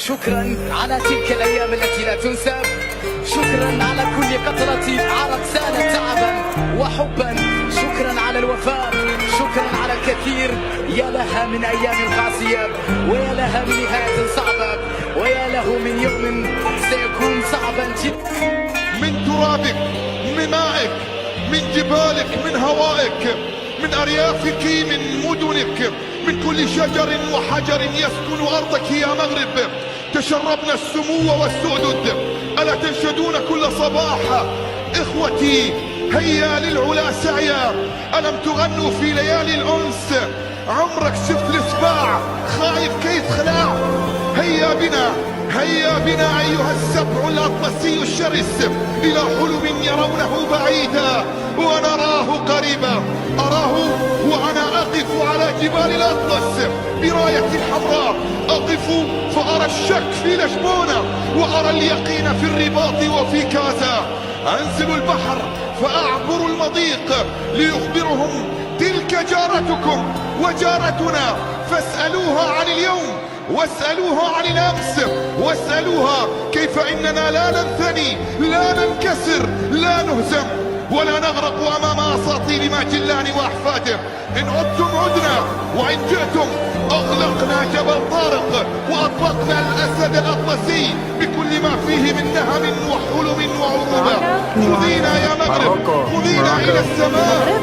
شكرا على تلك الأيام التي لا تنسى، شكرا على كل قطرة عرق سالت تعبا وحبا، شكرا على الوفاء، شكرا على الكثير. يا لها من أيام قاسية، ويا لها من نهاية صعبة، ويا له من يوم سيكون صعبا جدا. من ترابك، من مائك، من جبالك، من هوائك، من أريافك، من مدنك، من كل شجر وحجر يسكن أرضك يا مغرب تشربنا السمو والسؤدد. ألا تنشدون كل صباح إخوتي هيا للعلا سعيا؟ ألم تغنوا في ليالي الأنس عمرك شفت السباع خايف كيف خلاع؟ هيا بنا، هيا بنا أيها السبع الأطلسي الشرس إلى حلم يرونه بعيدا ونراه قريبا. أراه وأنا أقف على جبال الأطلس براية حمراء، أقف فأرى الشك في لشبونة وأرى اليقين في الرباط وفي كازا. أنزل البحر فأعبر المضيق ليخبرهم تلك جارتكم وجارتنا، فاسألوها عن اليوم واسألوها عن الأمس، واسألوها كيف إننا لا ننثني، لا ننكسر، لا نهزم ولا نغرق أمام أساطيل ماجلان وأحفاده. إن عدتم عدنا، وإن جئتم أغلقنا جبل طارق وأطلقنا الأسد الأطلسي بكل ما فيه من نهم وحلم وعروبة. خذينا يا مغرب، خذينا إلى السماء.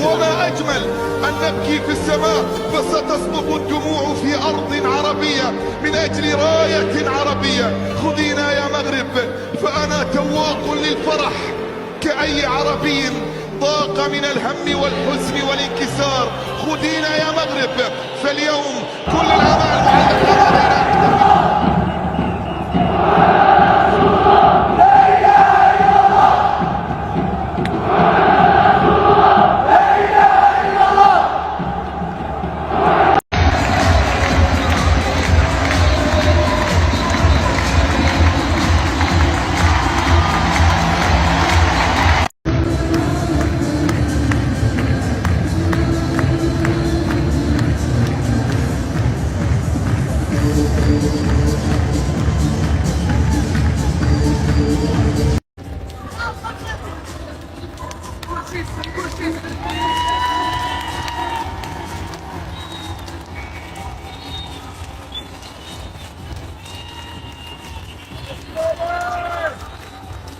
وما أجمل أن نبكي في السماء فستصدق الدموع في أرض عربية من أجل راية عربية. خذينا يا مغرب، فأنا تواق للفرح كأي عربي ضاق من الهم والحزن والانكسار. خذينا يا مغرب، فاليوم كل الآمال معلقة.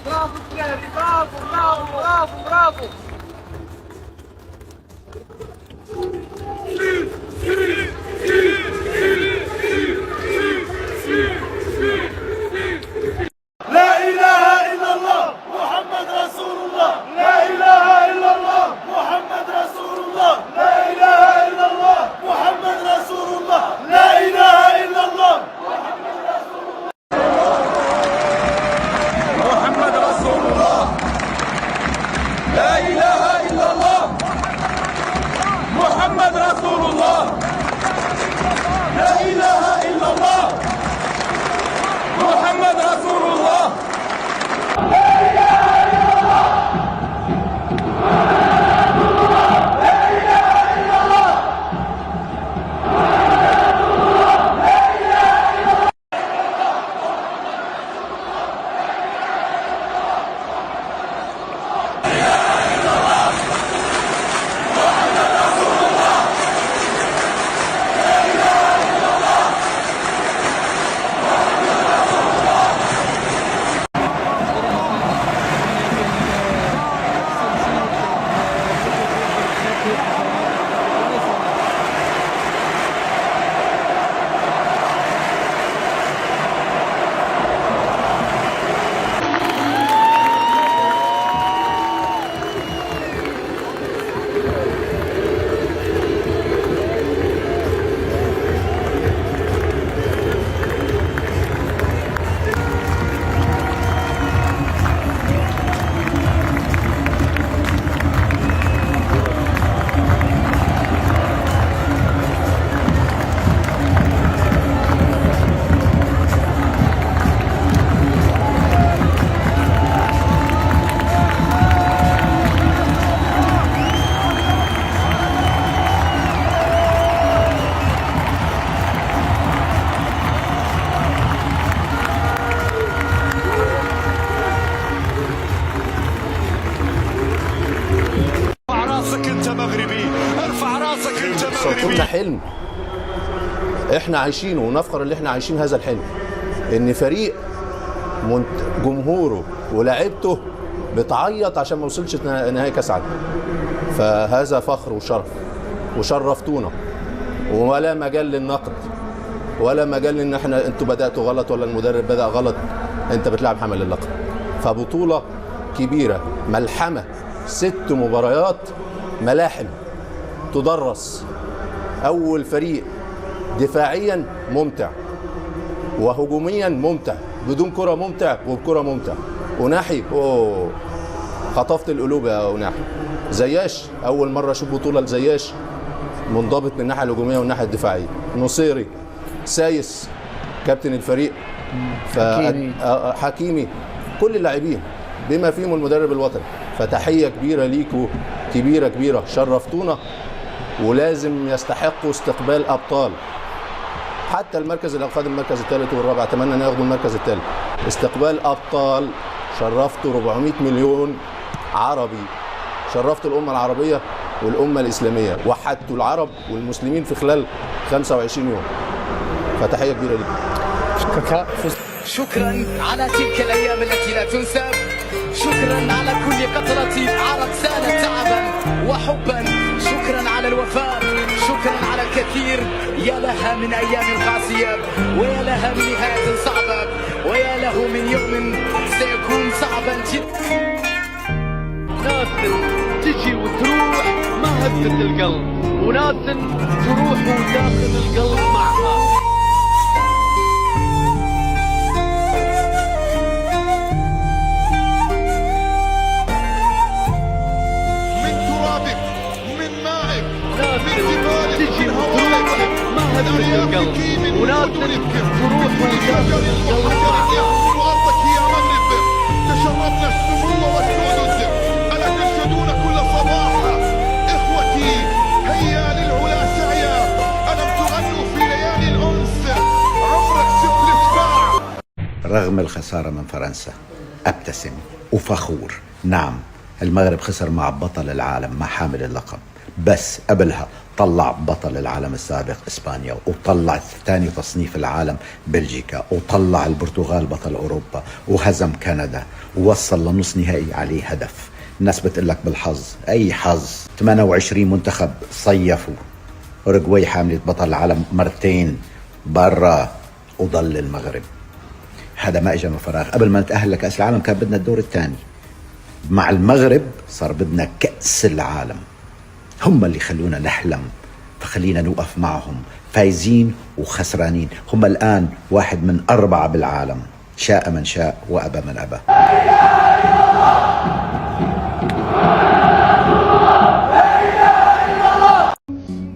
Bravo, Fred! Bravo, bravo, bravo, bravo! لا إله إلا الله محمد رسول الله. لا إله إلا الله محمد رسول الله. لا إله إلا الله محمد رسول الله. لا إله إلا الله محمد رسول الله. محمد رسول الله. لا إله حلم احنا عايشينه ونفخر ان احنا عايشين هذا الحلم، ان فريق جمهوره ولاعيبته بتعيط عشان ما وصلش نهائي كاس عالم. فهذا فخر وشرف، وشرفتونا، ولا مجال للنقد ولا مجال ان احنا انتوا بداتوا غلط ولا المدرب بدا غلط. انت بتلعب حمل اللقب، فبطوله كبيره، ملحمه، 6 مباريات ملاحم تدرس. اول فريق دفاعيا ممتع وهجوميا ممتع، بدون كره ممتع وبكره ممتع. وناحي خطفت القلوب يا ناحي. زياش اول مره اشوف بطوله لزياش منضبط من الناحيه الهجوميه والناحيه الدفاعيه. نصيري، سايس كابتن الفريق، حكيمي، كل اللاعبين بما فيهم المدرب الوطني. فتحيه كبيره ليكوا، كبيره، شرفتونا، ولازم يستحقوا استقبال ابطال. حتى المركز اللي خد المركز الثالث والرابع اتمنى ان ياخدوا المركز الثالث. استقبال ابطال، شرفتوا 400 مليون عربي، شرفتوا الامه العربيه والامه الاسلاميه، وحدتوا العرب والمسلمين في خلال 25 يوم. فتحيه كبيره لكم. شكرا على تلك الايام التي لا تنسى، شكرا على كل قطرة عرق سالت تعبا وحبا، شكرا على الوفاء، شكرا على الكثير. يا لها من ايام قاسية، ويا لها من نهاية صعبة، ويا له من يوم سيكون صعبا جدا. ناس تجي وتروح ما هدت القلب، وناس تروح وداخل القلب معها. تجي وتروح ما هدت القلب، وناس تروح وشجر وحجر يأخذ أرضك يا مغرب. تشربنا السمو والسدود، ألا تنشدون كل صباح؟ إخوتي هيا للعلا سعيا، ألم تغنوا في ليالي الأنس؟ عمرك شفت الإشباع. رغم الخسارة من فرنسا أبتسم وفخور. نعم المغرب خسر مع بطل العالم، مع حامل اللقب، بس قبلها طلع بطل العالم السابق إسبانيا، وطلع ثاني تصنيف العالم بلجيكا، وطلع البرتغال بطل أوروبا، وهزم كندا، ووصل لنص نهائي عليه هدف. الناس بتقلك بالحظ، أي حظ؟ 28 منتخب صيفوا، أوروغواي حاملة بطل العالم مرتين برا، وضل المغرب. هذا ما اجى من فراغ. قبل ما نتأهل لكأس العالم كان بدنا الدور الثاني، مع المغرب صار بدنا كأس العالم. هم اللي خلونا نحلم، فخلينا نوقف معهم، فايزين وخسرانين. هم الآن 1 من 4 بالعالم، شاء من شاء وأبى من أبى.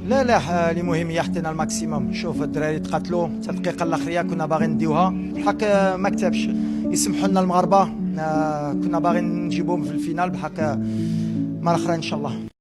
لا اللي مهم يحتنا الماكسيموم. شوف الدراري تقاتلوا حتى الدقيقه الاخيره، كنا باغيين نديوها، الحق ما كتبش. يسمحوا لنا المغاربه، كنا باغيين نجيبوهم في الفينال، بحق مره اخرى ان شاء الله.